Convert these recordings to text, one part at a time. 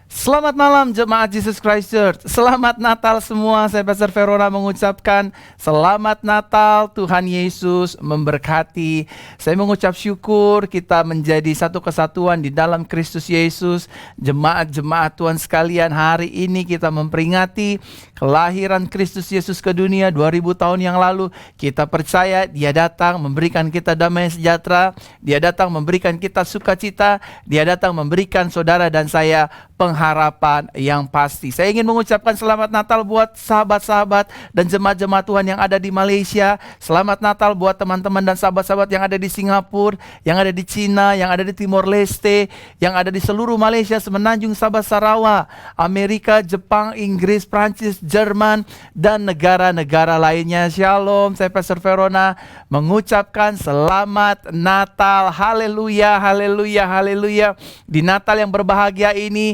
Selamat malam Jemaat Jesus Christ Church. Selamat Natal semua. Saya Pastor Verona mengucapkan Selamat Natal, Tuhan Yesus memberkati. Saya mengucap syukur kita menjadi satu kesatuan di dalam Kristus Yesus. Jemaat-jemaat Tuhan sekalian, hari ini kita memperingati kelahiran Kristus Yesus ke dunia 2000 tahun yang lalu. Kita percaya Dia datang memberikan kita damai sejahtera. Dia datang memberikan kita sukacita. Dia datang memberikan saudara dan saya pengharapan yang pasti. Saya ingin mengucapkan selamat Natal buat sahabat-sahabat dan jemaat-jemaat Tuhan yang ada di Malaysia. Selamat Natal buat teman-teman dan sahabat-sahabat yang ada di Singapura, yang ada di Cina, yang ada di Timor Leste, yang ada di seluruh Malaysia, Semenanjung, Sabah, Sarawak, Amerika, Jepang, Inggris, Prancis, Jerman, dan negara-negara lainnya. Shalom, saya Pastor Verona mengucapkan selamat Natal. Haleluya, haleluya, haleluya. Di Natal yang berbahagia ini,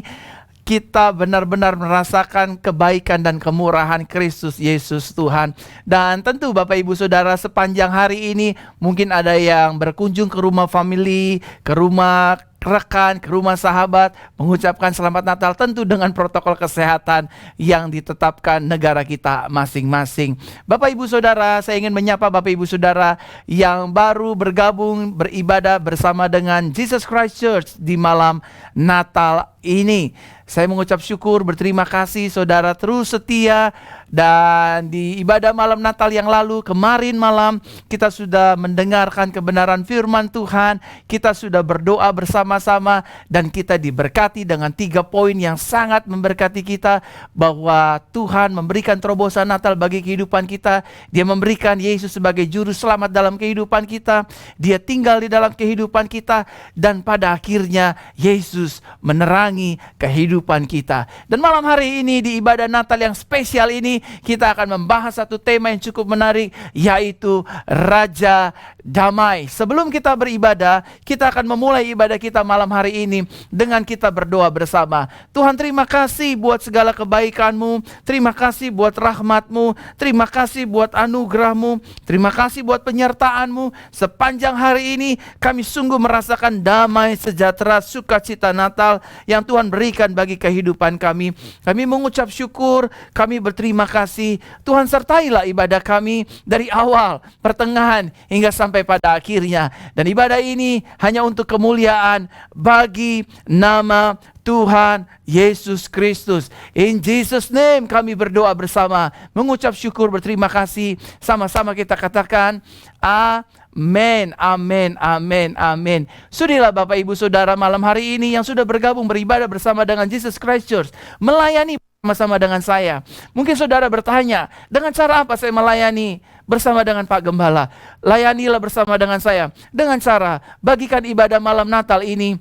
kita benar-benar merasakan kebaikan dan kemurahan Kristus Yesus Tuhan. Dan tentu Bapak Ibu Saudara, sepanjang hari ini mungkin ada yang berkunjung ke rumah family, ke rumah rekan, ke rumah sahabat, mengucapkan selamat Natal tentu dengan protokol kesehatan yang ditetapkan negara kita masing-masing. Bapak Ibu Saudara, saya ingin menyapa Bapak Ibu Saudara yang baru bergabung beribadah bersama dengan Jesus Christ Church di malam Natal ini. Saya mengucap syukur, berterima kasih saudara terus setia. Dan di ibadah malam Natal yang lalu, kemarin malam, kita sudah mendengarkan kebenaran firman Tuhan. Kita sudah berdoa bersama-sama dan kita diberkati dengan 3 poin yang sangat memberkati kita. Bahwa Tuhan memberikan terobosan Natal bagi kehidupan kita. Dia memberikan Yesus sebagai juru selamat dalam kehidupan kita. Dia tinggal di dalam kehidupan kita. Dan pada akhirnya Yesus menerangi kehidupan kita. Dan malam hari ini di ibadah Natal yang spesial ini, kita akan membahas satu tema yang cukup menarik, yaitu Raja Damai. Sebelum kita beribadah, kita akan memulai ibadah kita malam hari ini dengan kita berdoa bersama. Tuhan, terima kasih buat segala kebaikan-Mu, terima kasih buat rahmat-Mu, terima kasih buat anugerah-Mu, terima kasih buat penyertaan-Mu. Sepanjang hari ini kami sungguh merasakan damai, sejahtera, sukacita Natal yang Tuhan berikan bagi kehidupan kami. Kami mengucap syukur, kami berterima kasih. Tuhan, sertailah ibadah kami dari awal, pertengahan, hingga sampai pada akhirnya. Dan ibadah ini hanya untuk kemuliaan bagi nama Tuhan Yesus Kristus. In Jesus name kami berdoa bersama, mengucap syukur, berterima kasih. Sama-sama kita katakan amin, amin, amin, amin. Sudilah Bapak Ibu Saudara malam hari ini yang sudah bergabung beribadah bersama dengan Jesus Christ Church, melayani bersama dengan saya. Mungkin saudara bertanya, dengan cara apa saya melayani bersama dengan Pak Gembala? Layanilah bersama dengan saya dengan cara bagikan ibadah malam Natal ini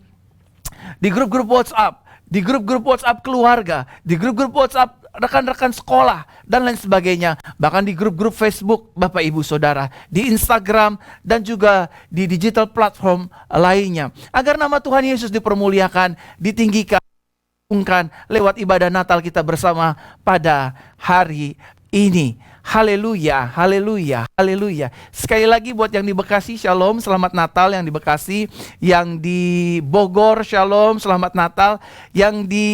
di grup-grup WhatsApp, di grup-grup WhatsApp keluarga, di grup-grup WhatsApp rekan-rekan sekolah, dan lain sebagainya. Bahkan di grup-grup Facebook Bapak Ibu Saudara, di Instagram, dan juga di digital platform lainnya. Agar nama Tuhan Yesus dipermuliakan, ditinggikan lewat ibadah Natal kita bersama pada hari ini. Haleluya, haleluya, haleluya. Sekali lagi buat yang di Bekasi, shalom, selamat Natal. Yang di Bekasi, yang di Bogor, shalom, selamat Natal. Yang di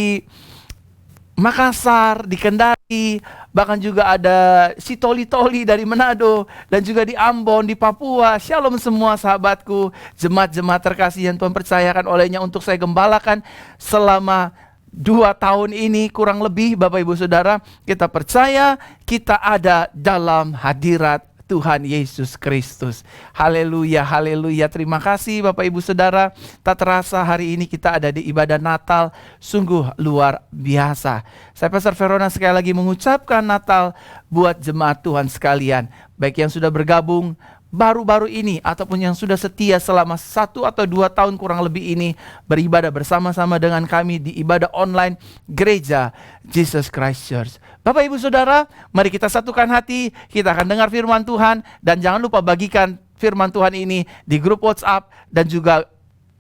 Makassar, di Kendari, bahkan juga ada si Toli-Toli dari Manado, dan juga di Ambon, di Papua. Shalom semua sahabatku, jemaat-jemaat terkasih yang Tuhan percayakan olehnya untuk saya gembalakan selama 2 tahun ini kurang lebih. Bapak Ibu Saudara, kita percaya kita ada dalam hadirat Tuhan Yesus Kristus. Haleluya, haleluya. Terima kasih Bapak Ibu Saudara. Tak terasa hari ini kita ada di ibadah Natal, sungguh luar biasa. Saya Pastor Verona sekali lagi mengucapkan Natal buat jemaat Tuhan sekalian, baik yang sudah bergabung baru-baru ini ataupun yang sudah setia selama 1 atau 2 tahun kurang lebih ini beribadah bersama-sama dengan kami di ibadah online Gereja Jesus Christ Church. Bapak Ibu Saudara, mari kita satukan hati, kita akan dengar firman Tuhan, dan jangan lupa bagikan firman Tuhan ini di grup WhatsApp dan juga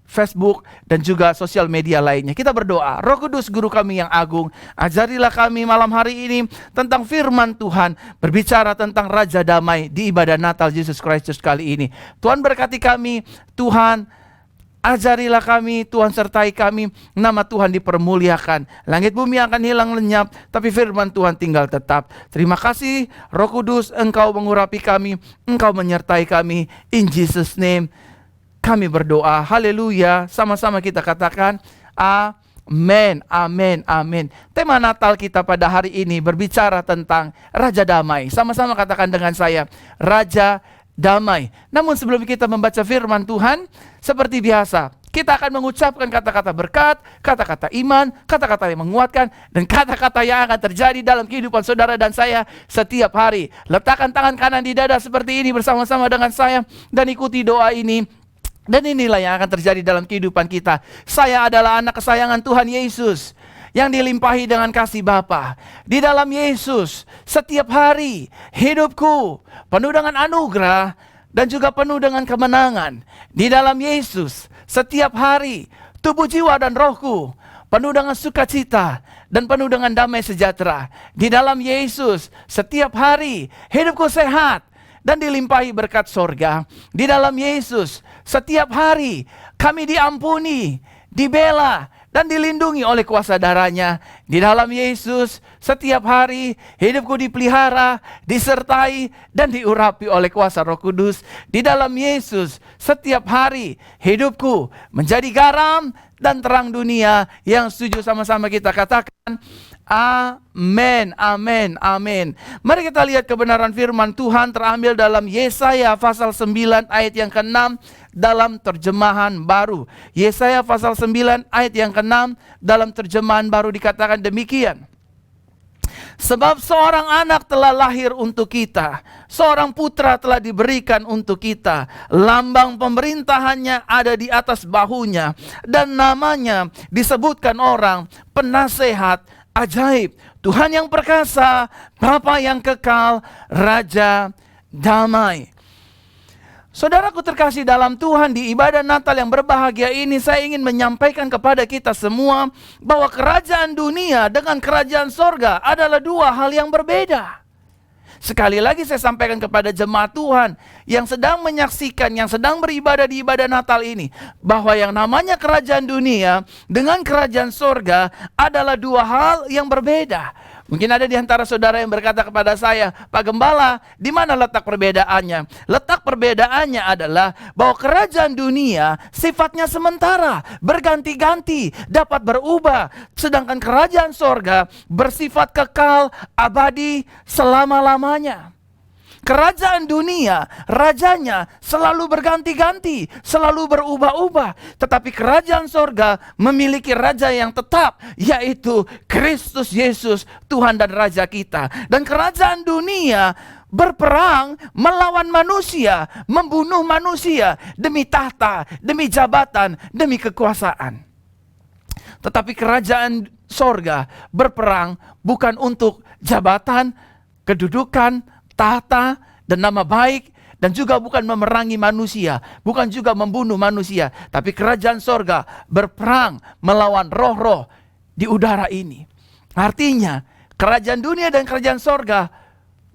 Facebook, dan juga sosial media lainnya. Kita berdoa. Roh Kudus, Guru kami yang agung, ajarilah kami malam hari ini tentang firman Tuhan, berbicara tentang Raja Damai di ibadah Natal Jesus Christ kali ini. Tuhan berkati kami, Tuhan Ajarilah kami, Tuhan sertai kami, nama Tuhan dipermuliakan. Langit bumi akan hilang lenyap, tapi firman Tuhan tinggal tetap. Terima kasih Roh Kudus, Engkau mengurapi kami, Engkau menyertai kami. In Jesus name kami berdoa. Haleluya. Sama-sama kita katakan amin, amin, amin. Tema Natal kita pada hari ini berbicara tentang Raja Damai. Sama-sama katakan dengan saya, Raja Damai. Namun sebelum kita membaca firman Tuhan, seperti biasa, kita akan mengucapkan kata-kata berkat, kata-kata iman, kata-kata yang menguatkan, dan kata-kata yang akan terjadi dalam kehidupan saudara dan saya setiap hari. Letakkan tangan kanan di dada seperti ini bersama-sama dengan saya, dan ikuti doa ini. Dan inilah yang akan terjadi dalam kehidupan kita. Saya adalah anak kesayangan Tuhan Yesus, yang dilimpahi dengan kasih Bapa. Di dalam Yesus, setiap hari hidupku penuh dengan anugerah dan juga penuh dengan kemenangan. Di dalam Yesus, setiap hari tubuh, jiwa, dan rohku penuh dengan sukacita dan penuh dengan damai sejahtera. Di dalam Yesus, setiap hari hidupku sehat dan dilimpahi berkat sorga. Di dalam Yesus, setiap hari kami diampuni, dibela, dan dilindungi oleh kuasa darah-Nya. Di dalam Yesus, setiap hari hidupku dipelihara, disertai, dan diurapi oleh kuasa Roh Kudus. Di dalam Yesus, setiap hari hidupku menjadi garam dan terang dunia. Yang setuju sama-sama kita katakan amin, amin, amin. Mari kita lihat kebenaran firman Tuhan terambil dalam Yesaya pasal 9 ayat yang ke-6 dalam terjemahan baru. Yesaya pasal 9 ayat yang ke-6 dalam terjemahan baru dikatakan demikian. Sebab seorang anak telah lahir untuk kita, seorang putra telah diberikan untuk kita. Lambang pemerintahannya ada di atas bahunya, dan namanya disebutkan orang penasehat ajaib, Tuhan yang perkasa, Bapa yang kekal, Raja Damai. Saudaraku terkasih dalam Tuhan, di ibadah Natal yang berbahagia ini saya ingin menyampaikan kepada kita semua bahwa kerajaan dunia dengan kerajaan sorga adalah dua hal yang berbeda. Sekali lagi saya sampaikan kepada jemaat Tuhan yang sedang menyaksikan, yang sedang beribadah di ibadah Natal ini, bahwa yang namanya kerajaan dunia dengan kerajaan sorga adalah dua hal yang berbeda. Mungkin ada di antara saudara yang berkata kepada saya, Pak Gembala, di mana letak perbedaannya? Letak perbedaannya adalah bahwa kerajaan dunia sifatnya sementara, berganti-ganti, dapat berubah. Sedangkan kerajaan sorga bersifat kekal, abadi, selama-lamanya. Kerajaan dunia, rajanya selalu berganti-ganti, selalu berubah-ubah. Tetapi kerajaan sorga memiliki raja yang tetap, yaitu Kristus Yesus, Tuhan dan Raja kita. Dan kerajaan dunia berperang melawan manusia, membunuh manusia demi tahta, demi jabatan, demi kekuasaan. Tetapi kerajaan sorga berperang bukan untuk jabatan, kedudukan, tahta, dan nama baik, dan juga bukan memerangi manusia, bukan juga membunuh manusia, tapi kerajaan sorga berperang melawan roh-roh di udara ini. Artinya, kerajaan dunia dan kerajaan sorga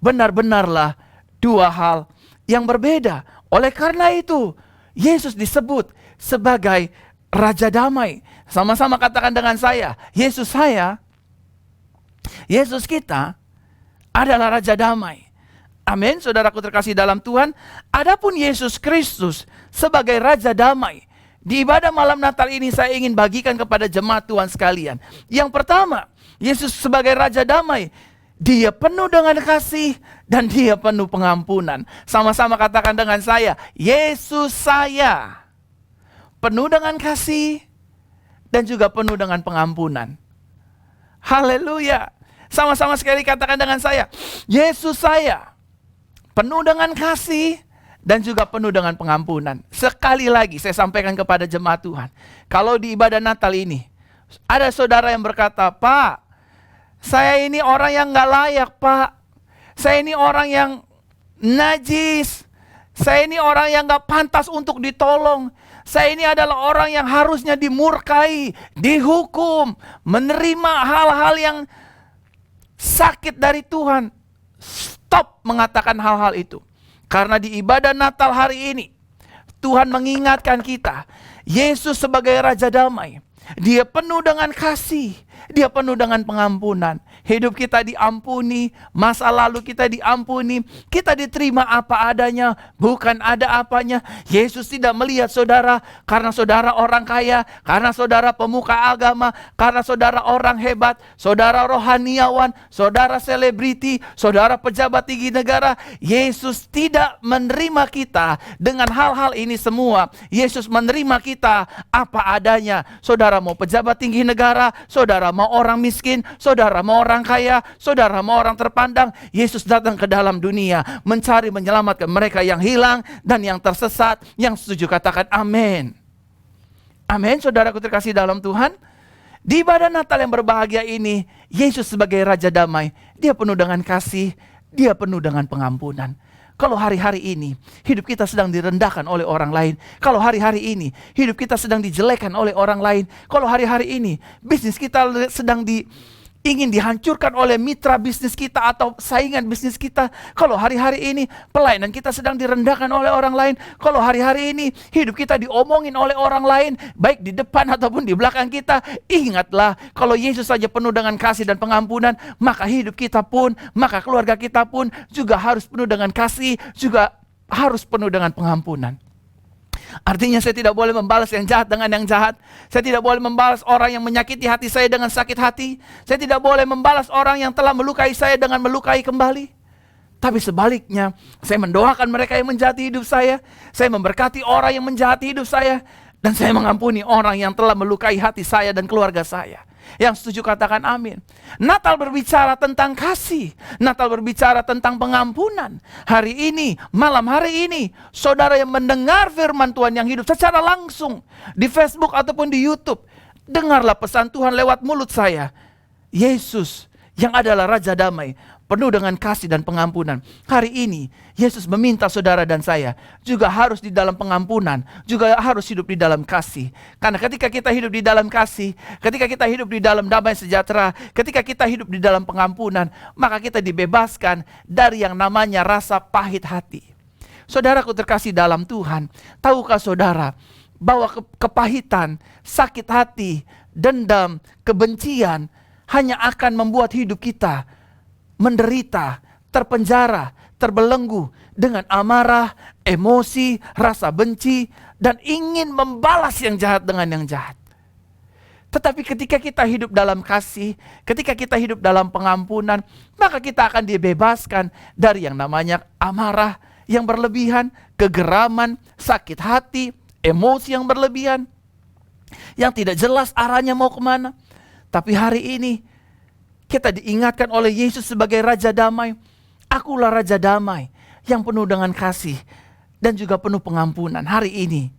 benar-benarlah dua hal yang berbeda. Oleh karena itu, Yesus disebut sebagai Raja Damai. Sama-sama katakan dengan saya, Yesus kita adalah Raja Damai. Amin, saudaraku terkasih dalam Tuhan. Adapun Yesus Kristus sebagai Raja Damai, di ibadah malam Natal ini saya ingin bagikan kepada jemaat Tuhan sekalian. Yang pertama, Yesus sebagai Raja Damai, Dia penuh dengan kasih dan Dia penuh pengampunan. Sama-sama katakan dengan saya, Yesus saya penuh dengan kasih dan juga penuh dengan pengampunan. Haleluya. Sama-sama sekali katakan dengan saya, Yesus saya penuh dengan kasih dan juga penuh dengan pengampunan. Sekali lagi saya sampaikan kepada jemaat Tuhan, kalau di ibadah Natal ini ada saudara yang berkata, Pak, saya ini orang yang gak layak, Pak. Saya ini orang yang najis. Saya ini orang yang gak pantas untuk ditolong. Saya ini adalah orang yang harusnya dimurkai, dihukum, menerima hal-hal yang sakit dari Tuhan. Stop mengatakan hal-hal itu. Karena di ibadah Natal hari ini, Tuhan mengingatkan kita, Yesus sebagai Raja Damai, Dia penuh dengan kasih, Dia penuh dengan pengampunan. Hidup kita diampuni, masa lalu kita diampuni, kita diterima apa adanya, bukan ada apanya. Yesus tidak melihat saudara karena saudara orang kaya, karena saudara pemuka agama, karena saudara orang hebat, saudara rohaniawan, saudara selebriti, saudara pejabat tinggi negara. Yesus tidak menerima kita dengan hal-hal ini semua. Yesus menerima kita apa adanya. Saudara mau pejabat tinggi negara, saudara mau orang miskin, saudara mau orang kaya, saudara mau orang terpandang, Yesus datang ke dalam dunia mencari menyelamatkan mereka yang hilang dan yang tersesat. Yang setuju katakan amin. Amin, saudaraku terkasih dalam Tuhan. Di ibadah Natal yang berbahagia ini, Yesus sebagai Raja Damai, Dia penuh dengan kasih, Dia penuh dengan pengampunan. Kalau hari-hari ini hidup kita sedang direndahkan oleh orang lain, kalau hari-hari ini hidup kita sedang dijelekan oleh orang lain, kalau hari-hari ini bisnis kita sedang ingin dihancurkan oleh mitra bisnis kita atau saingan bisnis kita, kalau hari-hari ini pelayanan kita sedang direndahkan oleh orang lain, kalau hari-hari ini hidup kita diomongin oleh orang lain, baik di depan ataupun di belakang kita, ingatlah kalau Yesus saja penuh dengan kasih dan pengampunan, maka hidup kita pun, maka keluarga kita pun juga harus penuh dengan kasih, juga harus penuh dengan pengampunan. Artinya saya tidak boleh membalas yang jahat dengan yang jahat. Saya tidak boleh membalas orang yang menyakiti hati saya dengan sakit hati. Saya tidak boleh membalas orang yang telah melukai saya dengan melukai kembali. Tapi sebaliknya, saya mendoakan mereka yang menjahati hidup saya. Saya memberkati orang yang menjahati hidup saya. Dan saya mengampuni orang yang telah melukai hati saya dan keluarga saya. Yang setuju katakan amin. Natal berbicara tentang kasih. Natal berbicara tentang pengampunan. Hari ini, malam hari ini, saudara yang mendengar firman Tuhan yang hidup secara langsung di Facebook ataupun di YouTube, dengarlah pesan Tuhan lewat mulut saya. Yesus yang adalah Raja Damai, penuh dengan kasih dan pengampunan. Hari ini Yesus meminta saudara dan saya juga harus di dalam pengampunan, juga harus hidup di dalam kasih. Karena ketika kita hidup di dalam kasih, ketika kita hidup di dalam damai sejahtera, ketika kita hidup di dalam pengampunan, maka kita dibebaskan dari yang namanya rasa pahit hati. Saudaraku terkasih dalam Tuhan, tahukah saudara bahwa kepahitan, sakit hati, dendam, kebencian hanya akan membuat hidup kita menderita, terpenjara, terbelenggu dengan amarah, emosi, rasa benci, dan ingin membalas yang jahat dengan yang jahat. Tetapi ketika kita hidup dalam kasih, ketika kita hidup dalam pengampunan, maka kita akan dibebaskan dari yang namanya amarah yang berlebihan, kegeraman, sakit hati, emosi yang berlebihan, yang tidak jelas arahnya mau kemana. Tapi hari ini kita diingatkan oleh Yesus sebagai Raja Damai. Akulah Raja Damai yang penuh dengan kasih dan juga penuh pengampunan. Hari ini,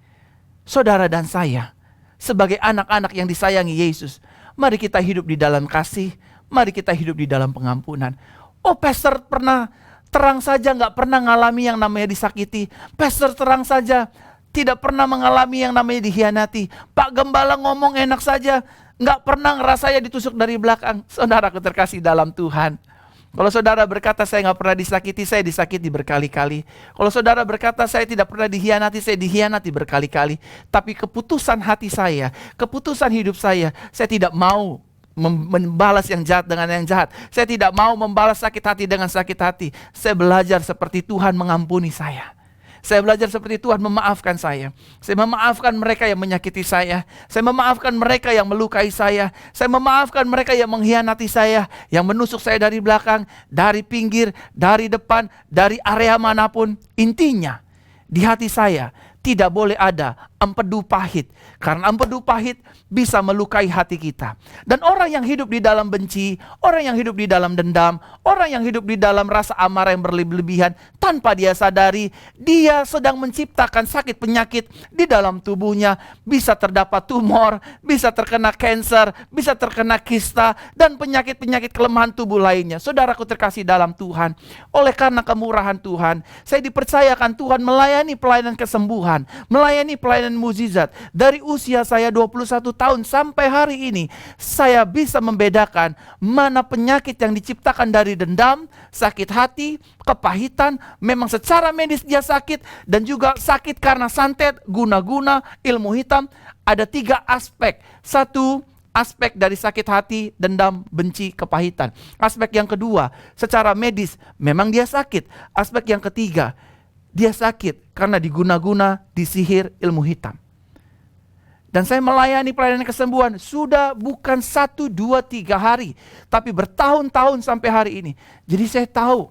saudara dan saya sebagai anak-anak yang disayangi Yesus, mari kita hidup di dalam kasih, mari kita hidup di dalam pengampunan. Oh, pastor pernah terang saja nggak pernah mengalami yang namanya disakiti. Pastor terang saja tidak pernah mengalami yang namanya dikhianati. Pak Gembala ngomong enak saja, nggak pernah ngerasanya ditusuk dari belakang. Saudaraku terkasih dalam Tuhan, kalau saudara berkata saya nggak pernah disakiti, saya disakiti berkali-kali. Kalau saudara berkata saya tidak pernah dikhianati, saya dikhianati berkali-kali. Tapi keputusan hati saya, keputusan hidup saya tidak mau membalas yang jahat dengan yang jahat. Saya tidak mau membalas sakit hati dengan sakit hati. Saya belajar seperti Tuhan mengampuni saya. Saya belajar seperti Tuhan memaafkan saya. Saya memaafkan mereka yang menyakiti saya. Saya memaafkan mereka yang melukai saya. Saya memaafkan mereka yang mengkhianati saya, yang menusuk saya dari belakang, dari pinggir, dari depan, dari area manapun. Intinya, di hati saya tidak boleh ada empedu pahit. Karena empedu pahit bisa melukai hati kita. Dan orang yang hidup di dalam benci, orang yang hidup di dalam dendam, orang yang hidup di dalam rasa amarah yang berlebihan, tanpa dia sadari, dia sedang menciptakan sakit penyakit di dalam tubuhnya. Bisa terdapat tumor, bisa terkena kanker, bisa terkena kista, dan penyakit-penyakit kelemahan tubuh lainnya. Saudaraku terkasih dalam Tuhan, oleh karena kemurahan Tuhan, saya dipercayakan Tuhan melayani pelayanan kesembuhan, melayani pelayanan mukjizat. Dari usia saya 21 tahun sampai hari ini, saya bisa membedakan mana penyakit yang diciptakan dari dendam, sakit hati, kepahitan, memang secara medis dia sakit, dan juga sakit karena santet, guna-guna, ilmu hitam. Ada 3 aspek. Satu, aspek dari sakit hati, dendam, benci, kepahitan. Aspek yang kedua, secara medis, memang dia sakit. Aspek yang ketiga, dia sakit karena diguna-guna, disihir, ilmu hitam. Dan saya melayani pelayanan kesembuhan sudah bukan 1, 2, 3 hari, tapi bertahun-tahun sampai hari ini. Jadi saya tahu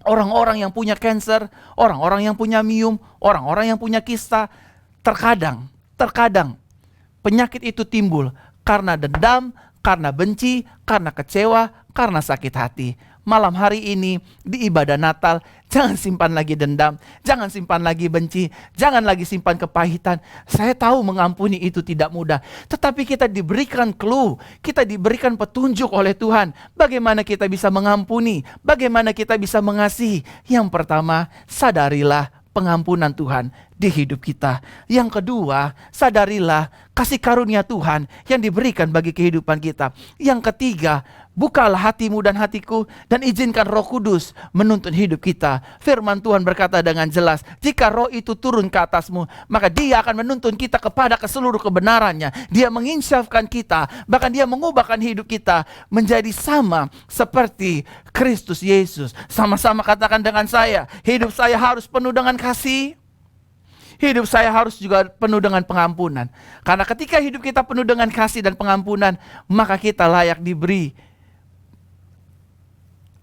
orang-orang yang punya kanker, orang-orang yang punya miom, orang-orang yang punya kista, terkadang penyakit itu timbul karena dendam, karena benci, karena kecewa, karena sakit hati. Malam hari ini di ibadah Natal, jangan simpan lagi dendam, jangan simpan lagi benci, jangan lagi simpan kepahitan. Saya tahu mengampuni itu tidak mudah, tetapi kita diberikan clue, kita diberikan petunjuk oleh Tuhan. Bagaimana kita bisa mengampuni, bagaimana kita bisa mengasihi. Yang pertama, sadarilah pengampunan Tuhan di hidup kita. Yang kedua, sadarilah kasih karunia Tuhan yang diberikan bagi kehidupan kita. Yang ketiga, bukalah hatimu dan hatiku dan izinkan Roh Kudus menuntun hidup kita. Firman Tuhan berkata dengan jelas, jika Roh itu turun ke atasmu, maka Dia akan menuntun kita kepada seluruh kebenarannya. Dia menginsyafkan kita, bahkan Dia mengubahkan hidup kita menjadi sama seperti Kristus Yesus. Sama-sama katakan dengan saya, hidup saya harus penuh dengan kasih. Hidup saya harus juga penuh dengan pengampunan. Karena ketika hidup kita penuh dengan kasih dan pengampunan, maka kita layak diberi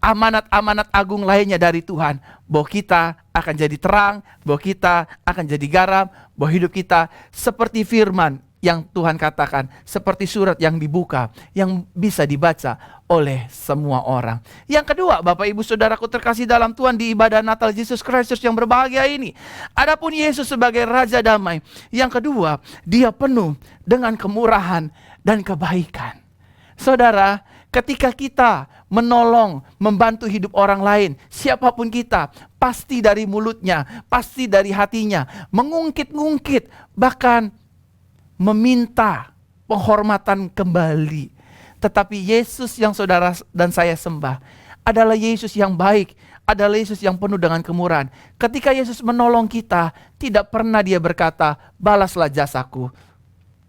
amanat-amanat agung lainnya dari Tuhan. Bahwa kita akan jadi terang, bahwa kita akan jadi garam, bahwa hidup kita seperti firman yang Tuhan katakan, seperti surat yang dibuka, yang bisa dibaca oleh semua orang. Yang kedua, Bapak Ibu Saudaraku terkasih dalam Tuhan, di ibadah Natal Yesus Kristus yang berbahagia ini, adapun Yesus sebagai Raja Damai, yang kedua, Dia penuh dengan kemurahan dan kebaikan. Saudara, ketika kita menolong, membantu hidup orang lain, siapapun kita, pasti dari mulutnya, pasti dari hatinya, mengungkit-ungkit, bahkan meminta penghormatan kembali. Tetapi Yesus yang saudara dan saya sembah adalah Yesus yang baik, adalah Yesus yang penuh dengan kemurahan. Ketika Yesus menolong kita, tidak pernah Dia berkata, balaslah jasaku,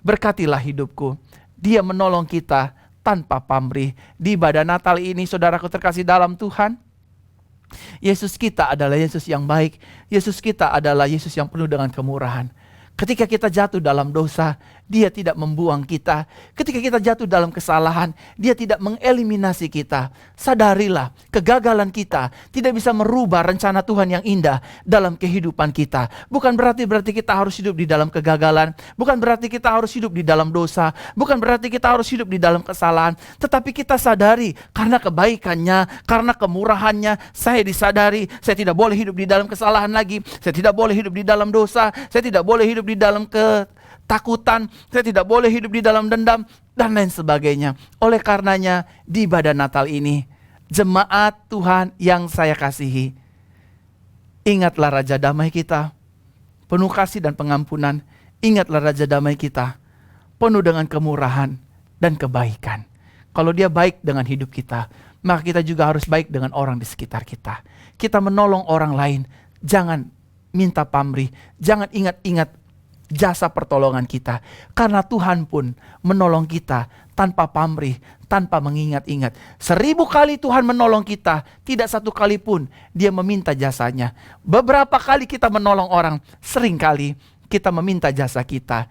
berkatilah hidupku. Dia menolong kita tanpa pamrih. Di ibadah Natal ini, saudaraku terkasih dalam Tuhan, Yesus kita adalah Yesus yang baik. Yesus kita adalah Yesus yang penuh dengan kemurahan. Ketika kita jatuh dalam dosa, Dia tidak membuang kita. Ketika kita jatuh dalam kesalahan, Dia tidak mengeliminasi kita. Sadarilah, kegagalan kita tidak bisa merubah rencana Tuhan yang indah dalam kehidupan kita. Bukan berarti kita harus hidup di dalam kegagalan. Bukan berarti kita harus hidup di dalam dosa. Bukan berarti kita harus hidup di dalam kesalahan. Tetapi kita sadari, karena kebaikannya, karena kemurahannya, saya disadari, saya tidak boleh hidup di dalam kesalahan lagi. Saya tidak boleh hidup di dalam dosa. Saya tidak boleh hidup di dalam ketakutan, saya tidak boleh hidup di dalam dendam, dan lain sebagainya. Oleh karenanya, di ibadah Natal ini, jemaat Tuhan yang saya kasihi, ingatlah Raja Damai kita, penuh kasih dan pengampunan. Ingatlah Raja Damai kita, penuh dengan kemurahan dan kebaikan. Kalau Dia baik dengan hidup kita, maka kita juga harus baik dengan orang di sekitar kita. Kita menolong orang lain, jangan minta pamrih, jangan ingat-ingat jasa pertolongan kita. Karena Tuhan pun menolong kita tanpa pamrih, tanpa mengingat-ingat. 1000 kali Tuhan menolong kita, tidak 1 kali pun Dia meminta jasanya. Beberapa kali kita menolong orang, sering kali kita meminta jasa kita.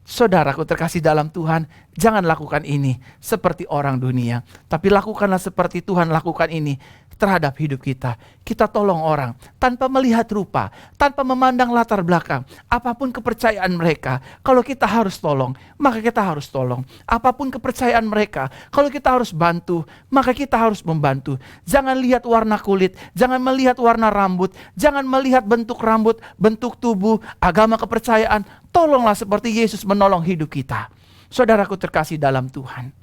Saudaraku terkasih dalam Tuhan, jangan lakukan ini seperti orang dunia, tapi lakukanlah seperti Tuhan lakukan ini terhadap hidup kita. Kita tolong orang tanpa melihat rupa, tanpa memandang latar belakang, apapun kepercayaan mereka. Kalau kita harus tolong, maka kita harus tolong. Apapun kepercayaan mereka, kalau kita harus bantu, maka kita harus membantu. Jangan lihat warna kulit, jangan melihat warna rambut, jangan melihat bentuk rambut, bentuk tubuh, agama, kepercayaan. Tolonglah seperti Yesus menolong hidup kita. Saudaraku terkasih dalam Tuhan,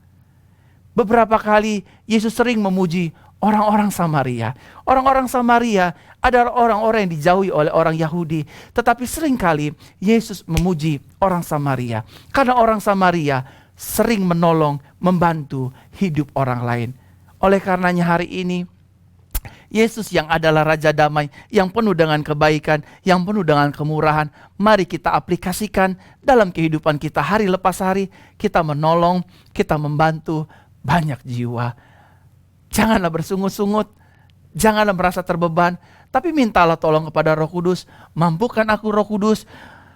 beberapa kali Yesus sering memuji orang-orang Samaria. Orang-orang Samaria adalah orang-orang yang dijauhi oleh orang Yahudi. Tetapi seringkali Yesus memuji orang Samaria. Karena orang Samaria sering menolong, membantu hidup orang lain. Oleh karenanya hari ini, Yesus yang adalah Raja Damai, yang penuh dengan kebaikan, yang penuh dengan kemurahan, mari kita aplikasikan dalam kehidupan kita hari lepas hari. Kita menolong, kita membantu banyak jiwa. Janganlah bersungut-sungut, janganlah merasa terbeban, tapi mintalah tolong kepada Roh Kudus. Mampukan aku Roh Kudus,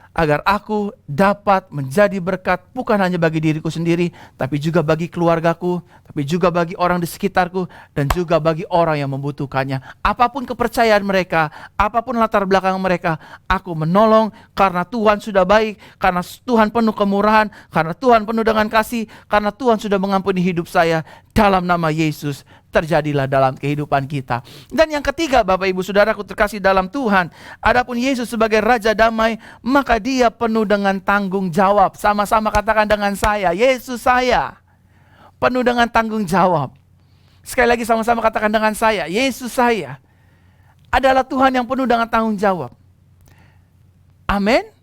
agar aku dapat menjadi berkat bukan hanya bagi diriku sendiri, tapi juga bagi keluargaku, tapi juga bagi orang di sekitarku, dan juga bagi orang yang membutuhkannya. Apapun kepercayaan mereka, apapun latar belakang mereka, aku menolong karena Tuhan sudah baik, karena Tuhan penuh kemurahan, karena Tuhan penuh dengan kasih, karena Tuhan sudah mengampuni hidup saya. Dalam nama Yesus, terjadilah dalam kehidupan kita. Dan yang ketiga, Bapak Ibu Saudaraku terkasih dalam Tuhan, adapun Yesus sebagai Raja Damai, maka Dia penuh dengan tanggung jawab. Sama-sama katakan dengan saya, Yesus saya penuh dengan tanggung jawab. Sekali lagi sama-sama katakan dengan saya, Yesus saya adalah Tuhan yang penuh dengan tanggung jawab. Amin.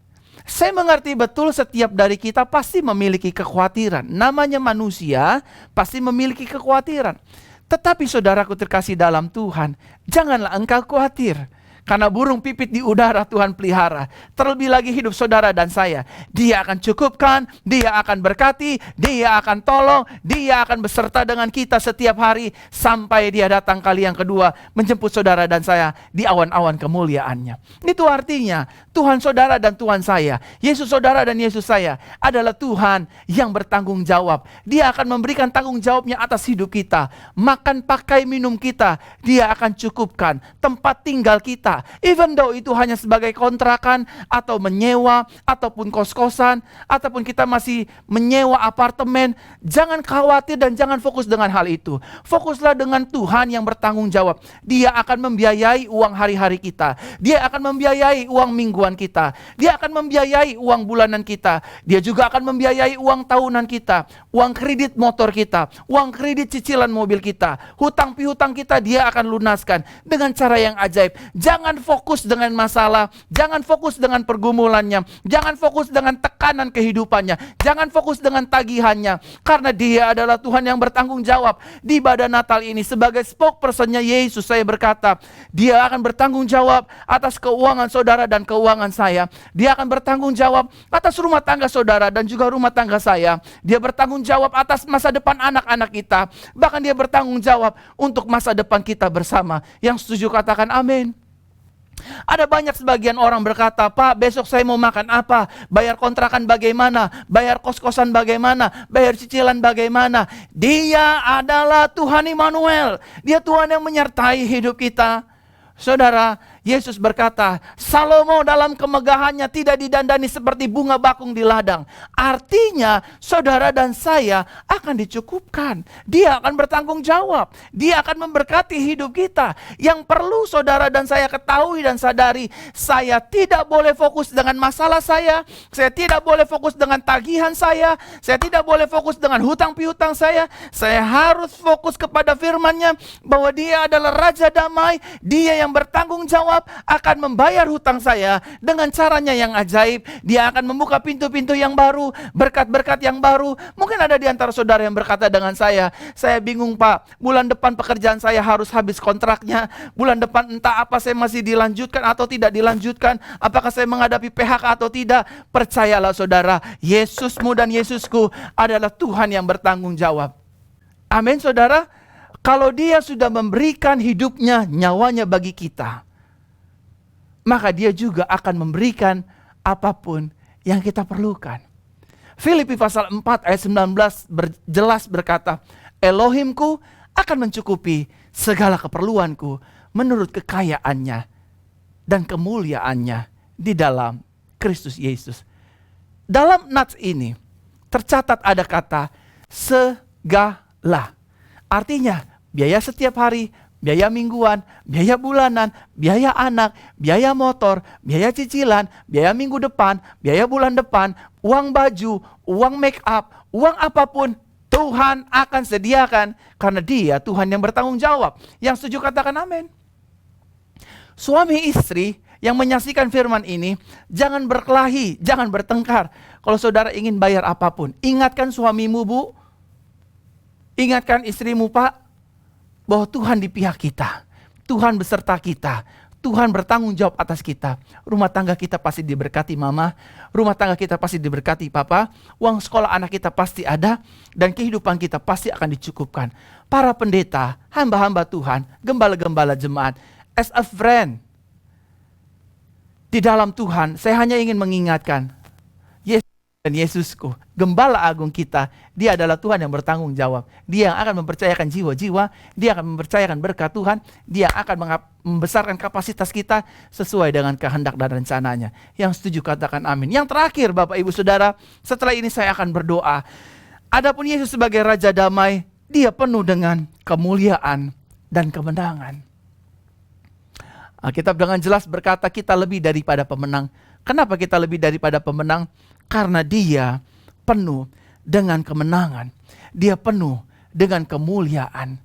Saya mengerti betul setiap dari kita pasti memiliki kekhawatiran. Namanya manusia pasti memiliki kekhawatiran. Tetapi saudaraku terkasih dalam Tuhan, janganlah engkau khawatir. Karena burung pipit di udara Tuhan pelihara. Terlebih lagi hidup saudara dan saya. Dia akan cukupkan, Dia akan berkati, Dia akan tolong, Dia akan beserta dengan kita setiap hari. Sampai Dia datang kali yang kedua menjemput saudara dan saya di awan-awan kemuliaannya. Itu artinya Tuhan saudara dan Tuhan saya, Yesus saudara dan Yesus saya adalah Tuhan yang bertanggung jawab. Dia akan memberikan tanggung jawabnya atas hidup kita. Makan, pakai, minum kita, Dia akan cukupkan. Tempat tinggal kita, even though itu hanya sebagai kontrakan atau menyewa ataupun kos-kosan ataupun kita masih menyewa apartemen, jangan khawatir dan jangan fokus dengan hal itu. Fokuslah dengan Tuhan yang bertanggung jawab. Dia akan membiayai uang hari-hari kita. Dia akan membiayai uang mingguan kita. Dia akan membiayai uang bulanan kita. Dia juga akan membiayai uang tahunan kita, uang kredit motor kita, uang kredit cicilan mobil kita, hutang piutang kita Dia akan lunaskan dengan cara yang ajaib. Jangan fokus dengan masalah, jangan fokus dengan pergumulannya, jangan fokus dengan tekanan kehidupannya, jangan fokus dengan tagihannya, karena Dia adalah Tuhan yang bertanggung jawab. Di ibadah Natal ini sebagai spokespersonnya Yesus, saya berkata, Dia akan bertanggung jawab atas keuangan saudara dan keuangan saya. Dia akan bertanggung jawab atas rumah tangga saudara dan juga rumah tangga saya. Dia bertanggung jawab atas masa depan anak-anak kita. Bahkan Dia bertanggung jawab untuk masa depan kita bersama. Yang setuju katakan amin. Ada banyak sebagian orang berkata, Pak, besok saya mau makan apa? Bayar kontrakan bagaimana? Bayar kos-kosan bagaimana? Bayar cicilan bagaimana? Dia adalah Tuhan Immanuel. Dia Tuhan yang menyertai hidup kita. Saudara, Yesus berkata, Salomo dalam kemegahannya tidak didandani seperti bunga bakung di ladang. Artinya, saudara dan saya akan dicukupkan. Dia akan bertanggung jawab. Dia akan memberkati hidup kita. Yang perlu saudara dan saya ketahui dan sadari, saya tidak boleh fokus dengan masalah saya tidak boleh fokus dengan tagihan saya tidak boleh fokus dengan hutang piutang saya harus fokus kepada firman-Nya, bahwa Dia adalah Raja Damai, Dia yang bertanggung jawab akan membayar hutang saya dengan caranya yang ajaib. Dia akan membuka pintu-pintu yang baru, berkat-berkat yang baru. Mungkin ada di antara saudara yang berkata dengan saya bingung Pak, bulan depan pekerjaan saya harus habis kontraknya, bulan depan entah apa saya masih dilanjutkan atau tidak dilanjutkan, apakah saya menghadapi PHK atau tidak. Percayalah saudara, Yesusmu dan Yesusku adalah Tuhan yang bertanggung jawab. Amin saudara. Kalau Dia sudah memberikan hidupnya, nyawanya bagi kita, maka Dia juga akan memberikan apapun yang kita perlukan. Filipi pasal 4 ayat 19 jelas berkata, Elohimku akan mencukupi segala keperluanku menurut kekayaannya dan kemuliaannya di dalam Kristus Yesus. Dalam nats ini tercatat ada kata segala. Artinya biaya setiap hari, biaya mingguan, biaya bulanan, biaya anak, biaya motor, biaya cicilan, biaya minggu depan, biaya bulan depan, uang baju, uang make up, uang apapun, Tuhan akan sediakan karena Dia Tuhan yang bertanggung jawab. Yang setuju katakan amin. Suami istri yang menyaksikan firman ini, jangan berkelahi, jangan bertengkar. Kalau saudara ingin bayar apapun, ingatkan suamimu, Bu. Ingatkan istrimu, Pak, bahwa Tuhan di pihak kita. Tuhan beserta kita. Tuhan bertanggung jawab atas kita. Rumah tangga kita pasti diberkati, Mama. Rumah tangga kita pasti diberkati, Papa. Uang sekolah anak kita pasti ada. Dan kehidupan kita pasti akan dicukupkan. Para pendeta, hamba-hamba Tuhan, gembala-gembala jemaat, as a friend, di dalam Tuhan, saya hanya ingin mengingatkan, Yesus dan Yesusku, gembala agung kita, Dia adalah Tuhan yang bertanggung jawab. Dia yang akan mempercayakan jiwa-jiwa, Dia akan mempercayakan berkat Tuhan, Dia akan membesarkan kapasitas kita sesuai dengan kehendak dan rencananya. Yang setuju katakan amin. Yang terakhir, Bapak Ibu Saudara, setelah ini saya akan berdoa. Adapun Yesus sebagai Raja Damai, Dia penuh dengan kemuliaan dan kemenangan. Alkitab dengan jelas berkata kita lebih daripada pemenang. Kenapa kita lebih daripada pemenang? Karena Dia penuh dengan kemenangan. Dia penuh dengan kemuliaan.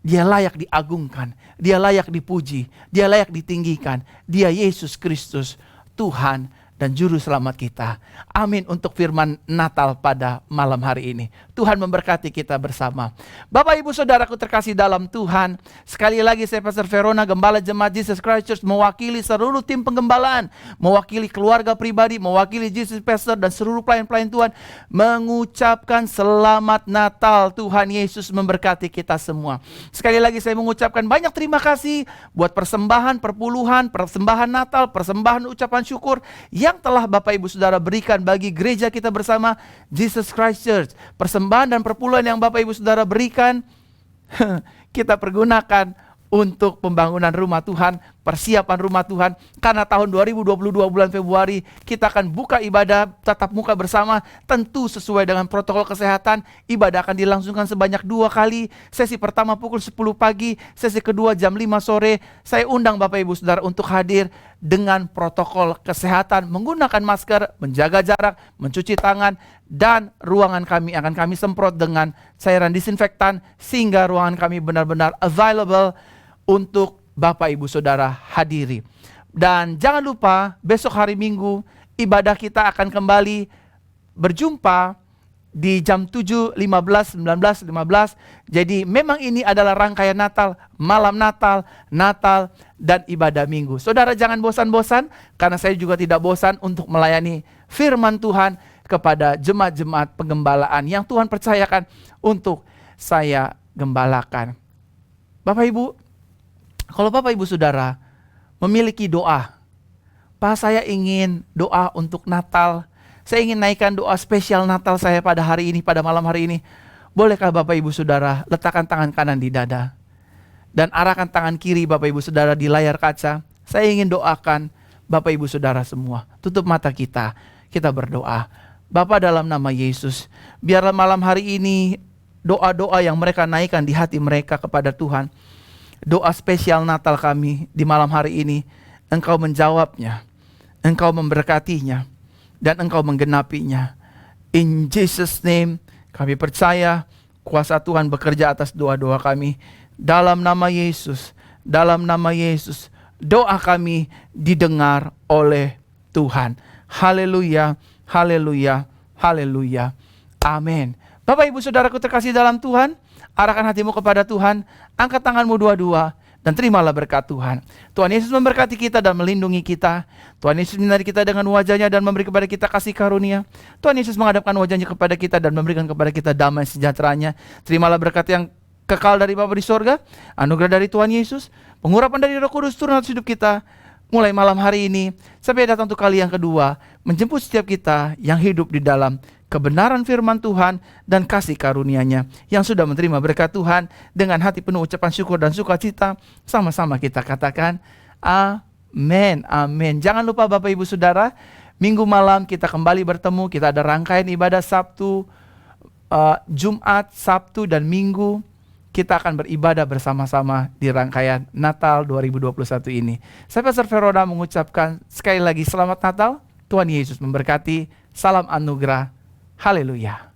Dia layak diagungkan. Dia layak dipuji. Dia layak ditinggikan. Dia Yesus Kristus, Tuhan dan Juru Selamat kita. Amin untuk firman Natal pada malam hari ini. Tuhan memberkati kita bersama. Bapak Ibu Saudaraku terkasih dalam Tuhan, sekali lagi saya Pastor Verona, Gembala Jemaat Jesus Christ Church, mewakili seluruh tim penggembalaan, mewakili keluarga pribadi, mewakili Jesus Pastor dan seluruh pelayan-pelayan Tuhan, mengucapkan selamat Natal. Tuhan Yesus memberkati kita semua. Sekali lagi saya mengucapkan banyak terima kasih buat persembahan, perpuluhan, persembahan Natal, persembahan ucapan syukur yang telah Bapak Ibu Saudara berikan bagi gereja kita bersama Jesus Christ Church. Persembahan dan perpuluhan yang Bapak Ibu Saudara berikan, kita pergunakan untuk pembangunan rumah Tuhan, persiapan rumah Tuhan. Karena tahun 2022 bulan Februari kita akan buka ibadah tatap muka bersama, tentu sesuai dengan protokol kesehatan. Ibadah akan dilangsungkan sebanyak 2 kali. Sesi pertama pukul 10 pagi, sesi kedua jam 5 sore. Saya undang Bapak Ibu Saudara untuk hadir dengan protokol kesehatan, menggunakan masker, menjaga jarak, mencuci tangan, dan ruangan kami akan kami semprot dengan cairan disinfektan sehingga ruangan kami benar-benar available untuk Bapak Ibu Saudara hadiri. Dan jangan lupa besok hari Minggu ibadah kita akan kembali berjumpa di jam 7, 15, 19, 15. Jadi memang ini adalah rangkaian Natal, malam Natal, Natal dan ibadah Minggu. Saudara jangan bosan-bosan, karena saya juga tidak bosan untuk melayani firman Tuhan kepada jemaat-jemaat penggembalaan yang Tuhan percayakan untuk saya gembalakan. Bapak Ibu, kalau Bapak Ibu Saudara memiliki doa, Pak, saya ingin doa untuk Natal, saya ingin naikkan doa spesial Natal saya pada hari ini, pada malam hari ini. Bolehkah Bapak Ibu Saudara letakkan tangan kanan di dada dan arahkan tangan kiri Bapak Ibu Saudara di layar kaca. Saya ingin doakan Bapak Ibu Saudara semua. Tutup mata kita, kita berdoa. Bapa, dalam nama Yesus, biarlah malam hari ini doa-doa yang mereka naikkan di hati mereka kepada Tuhan, doa spesial Natal kami di malam hari ini, Engkau menjawabnya, Engkau memberkatinya, dan Engkau menggenapinya. In Jesus' name, kami percaya kuasa Tuhan bekerja atas doa-doa kami. Dalam nama Yesus, dalam nama Yesus, doa kami didengar oleh Tuhan. Haleluya, haleluya, haleluya. Amin. Bapak Ibu Saudaraku terkasih dalam Tuhan, arahkan hatimu kepada Tuhan, angkat tanganmu dua-dua, dan terimalah berkat Tuhan. Tuhan Yesus memberkati kita dan melindungi kita. Tuhan Yesus menyinari kita dengan wajahnya dan memberi kepada kita kasih karunia. Tuhan Yesus menghadapkan wajahnya kepada kita dan memberikan kepada kita damai sejahteranya. Terimalah berkat yang kekal dari Bapa di sorga, anugerah dari Tuhan Yesus, pengurapan dari Roh Kudus turun atas hidup kita, mulai malam hari ini, sampai datang untuk kali yang kedua, menjemput setiap kita yang hidup di dalam kebenaran firman Tuhan dan kasih karunia-Nya. Yang sudah menerima berkat Tuhan dengan hati penuh ucapan syukur dan sukacita, sama-sama kita katakan amin, amin. Jangan lupa Bapak Ibu Saudara, Minggu malam kita kembali bertemu. Kita ada rangkaian ibadah Sabtu, Jumat, Sabtu dan Minggu. Kita akan beribadah bersama-sama di rangkaian Natal 2021 ini. Saya Pastor Verona mengucapkan sekali lagi selamat Natal. Tuhan Yesus memberkati. Salam anugerah. Haleluya.